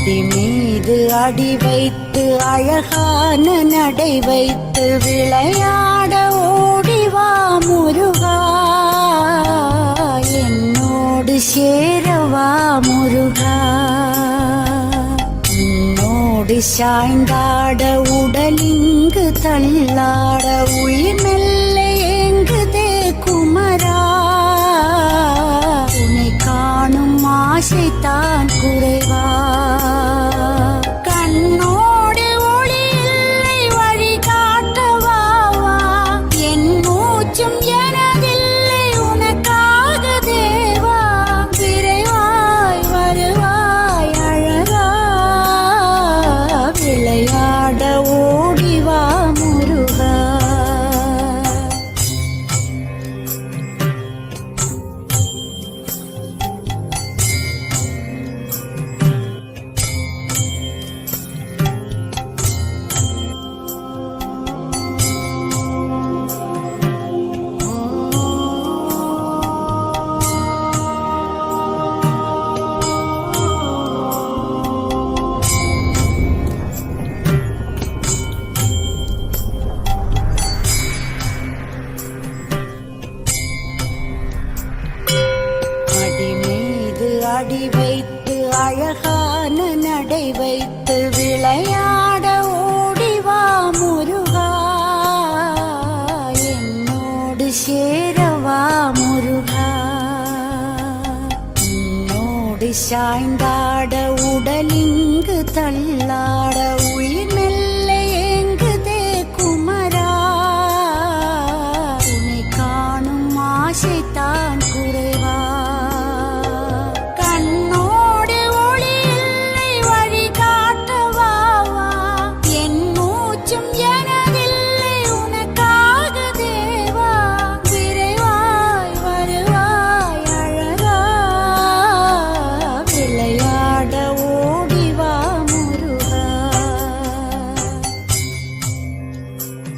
அடி மீது அடி வைத்து அழகான நடை வைத்து விளையாட ஓடிவா முருகா, என்னோடு சேரவா முருகா. உன்னோடு சாய்ந்தாட உடலிங்கு தள்ளாட உயிர் மெல்ல ஏங்குதே குமரா, உன்னை காணும் ஆசைத்தான் குறைவா. கண்ணோடு ஒளி இல்லை வழி காட்டவா, என் மூச்சும் எனதில்லை உனக்காக தேவா. விரைவாய் வருவாய் அழகா, விளையாட ஓடிவா முருகா. அடி வைத்து அழகான நடை வைத்து விளையாட ஓடிவா முருகா, என்னோடு சேரவா முருகா. உன்னோடு சாய்ந்தாட உடலிங்கு தள்ளாட உயிர் மெல்ல ஏங்குதே குமரா, உன்னை காணும் ஆசைத்தான்